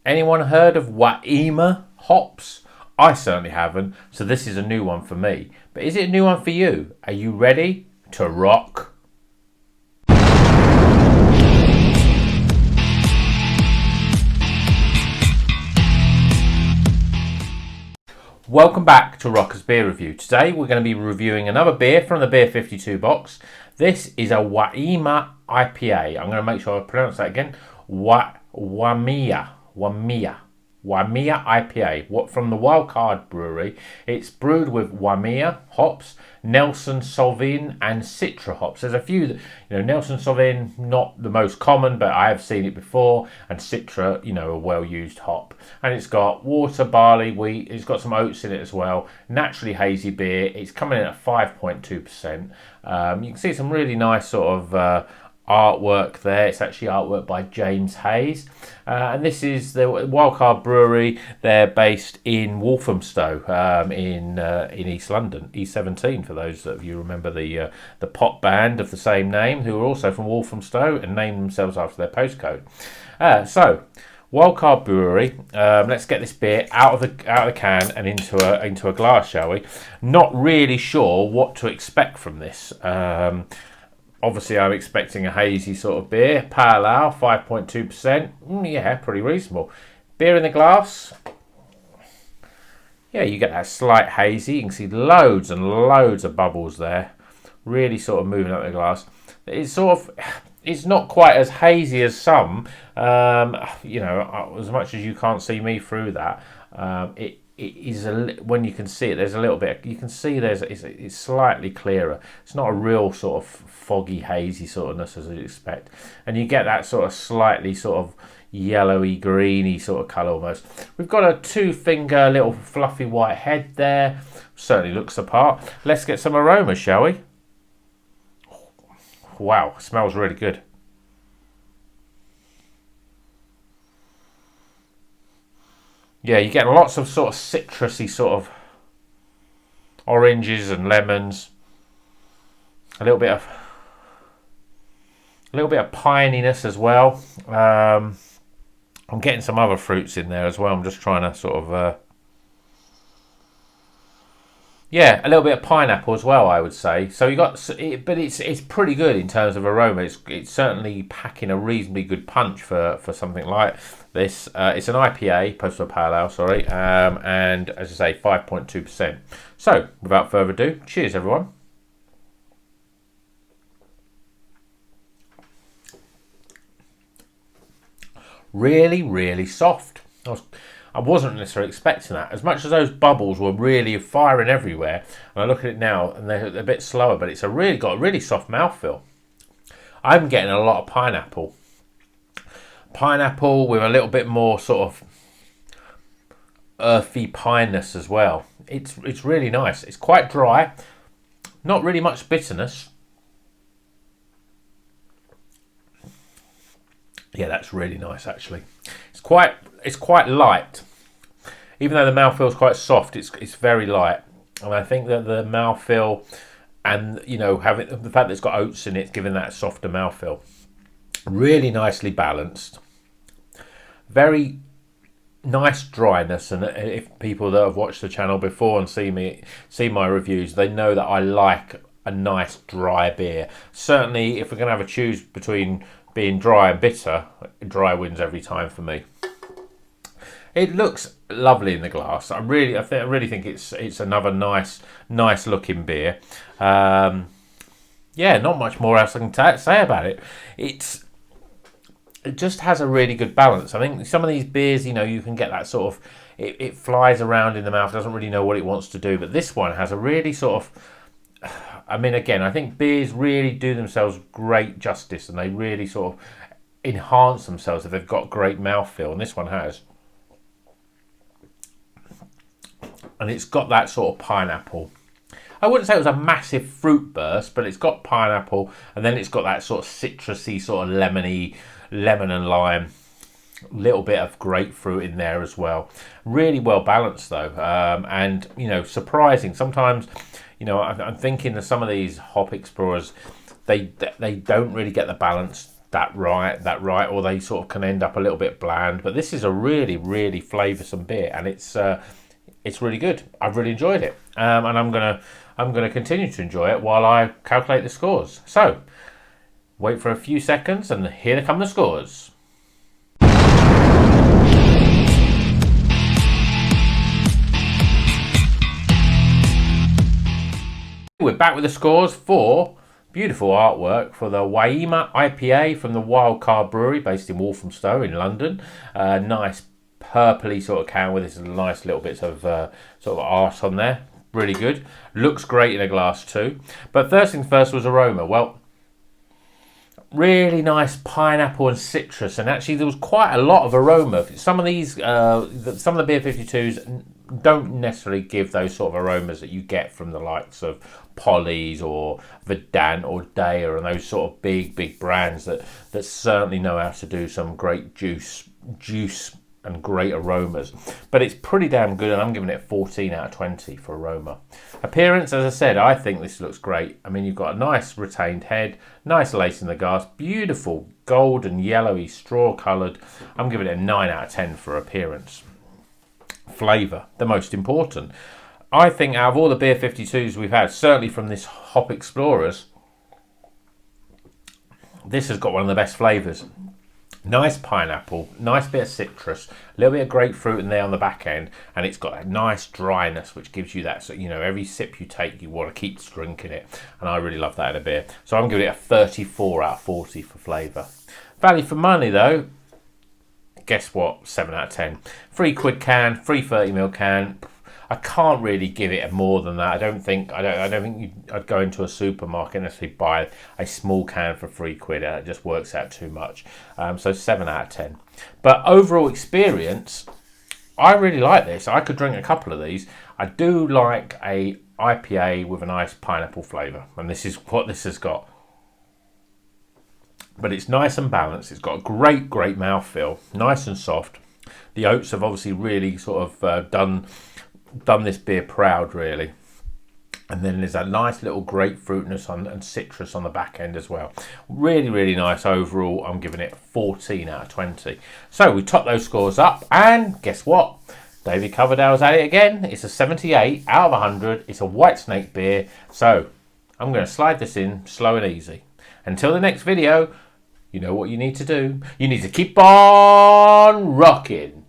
Anyone heard of Waimea hops? I certainly haven't, so this is a new one for me. But is it a new one for you? Are you ready to rock? Welcome back to Rocker's Beer Review. Today we're going to be reviewing another beer from the Beer 52 box. This is a Waimea IPA. I'm going to make sure I pronounce that again. Waimea IPA. From the Wild Card Brewery. It's brewed with Waimea hops, Nelson Sauvin and Citra hops. There's a few, Nelson Sauvin, not the most common, but I have seen it before, and Citra, a well-used hop. And it's got water, barley, wheat. It's got some oats in it as well. Naturally hazy beer. It's coming in at 5.2%. You can see some really nice sort of artwork there. It's actually artwork by James Hayes, and this is the Wildcard Brewery. They're based in Walthamstow, in East London, E17 for those of you remember the pop band of the same name, who are also from Walthamstow and named themselves after their postcode. So Wildcard Brewery. Let's get this beer out of the can and into a glass, shall we? Not really sure what to expect from this. Obviously, I'm expecting a hazy sort of beer. Pale Ale, 5.2%. Yeah, pretty reasonable. Beer in the glass. Yeah, you get that slight hazy. You can see loads and loads of bubbles there. Really sort of moving up the glass. It's not quite as hazy as some. As much as you can't see me through that, it is when you can see it. There's a little bit. You can see it's slightly clearer. It's not a real sort of foggy, hazy sort ofness as you'd expect, and you get that sort of slightly sort of yellowy, greeny sort of colour almost. We've got a 2-finger little fluffy white head there. Certainly looks the part. Let's get some aromas, shall we? Wow, smells really good. Yeah, you get lots of sort of citrusy sort of oranges and lemons. A little bit of pininess as well. I'm getting some other fruits in there as well. I'm just trying to sort of a little bit of pineapple as well, I would say. So you got, but it's pretty good in terms of aroma. It's certainly packing a reasonably good punch for something like this. It's an IPA, opposed to a pale ale, sorry, and as I say, 5.2%. So without further ado, cheers everyone. Really, really soft. I wasn't necessarily expecting that. As much as those bubbles were really firing everywhere, and I look at it now and they're a bit slower, but it's got a really soft mouthfeel. I'm getting a lot of pineapple. Pineapple with a little bit more sort of earthy pineness as well. It's really nice. It's quite dry. Not really much bitterness. Yeah, that's really nice actually. It's quite light. Even though the mouthfeel is quite soft, it's very light. And I think that the mouthfeel and having the fact that it's got oats in it, giving that softer mouthfeel. Really nicely balanced. Very nice dryness, and if people that have watched the channel before and see my reviews, they know that I like a nice dry beer. Certainly, if we're going to have a choose between being dry and bitter, dry wins every time for me. It looks lovely in the glass. I really think it's another nice looking beer. Not much more else I can say about it. It just has a really good balance. I think some of these beers, you can get that sort of it flies around in the mouth, doesn't really know what it wants to do. But this one has a really sort of, I think beers really do themselves great justice, and they really sort of enhance themselves if they've got great mouthfeel, and this one has. And it's got that sort of pineapple. I wouldn't say it was a massive fruit burst, but it's got pineapple, and then it's got that sort of citrusy, sort of lemon and lime. Little bit of grapefruit in there as well. Really well balanced though, and surprising. Sometimes, I'm thinking that some of these hop explorers, they don't really get the balance that right, or they sort of can end up a little bit bland. But this is a really, really flavoursome beer, and it's really good. I've really enjoyed it, and I'm gonna continue to enjoy it while I calculate the scores. So wait for a few seconds, and here come the scores. We're back with the scores for beautiful artwork for the Waimea IPA from the Wild Card Brewery based in Walthamstow in London. Nice purpley sort of can with this nice little bits of sort of art on there. Really good. Looks great in a glass too. But first things first was aroma. Well, really nice pineapple and citrus, and actually there was quite a lot of aroma. Some of these, some of the beer 52s don't necessarily give those sort of aromas that you get from the likes of Polly's or Verdant or Daya and those sort of big brands that certainly know how to do some great juice and great aromas. But it's pretty damn good, and I'm giving it 14 out of 20 for aroma. Appearance, as I said, I think this looks great. I mean, you've got a nice retained head, nice lace in the glass, beautiful golden yellowy straw coloured. I'm giving it a 9 out of 10 for appearance. Flavour, the most important. I think out of all the beer 52s we've had, certainly from this Hop Explorers, this has got one of the best flavours. Nice pineapple, nice bit of citrus, a little bit of grapefruit in there on the back end, and it's got a nice dryness which gives you that, so you know, every sip you take you want to keep drinking it, and I really love that in a beer. So I'm giving it a 34 out of 40 for flavour. Value for money though, guess what, 7 out of 10. £3 can, free 30ml can. I can't really give it more than that. I don't think I'd go into a supermarket and necessarily buy a small can for £3. It just works out too much. So 7 out of 10. But overall experience, I really like this. I could drink a couple of these. I do like a IPA with a nice pineapple flavour, and this is what this has got. But it's nice and balanced. It's got a great mouthfeel, nice and soft. The oats have obviously really sort of done this beer proud, really. And then there's a nice little grapefruitness and citrus on the back end as well. Really nice overall. I'm giving it 14 out of 20. So we top those scores up, and guess what? David Coverdale's at it again. It's a 78 out of 100. It's a White Snake beer. So I'm going to slide this in slow and easy. Until the next video, you know what you need to do. You need to keep on rocking.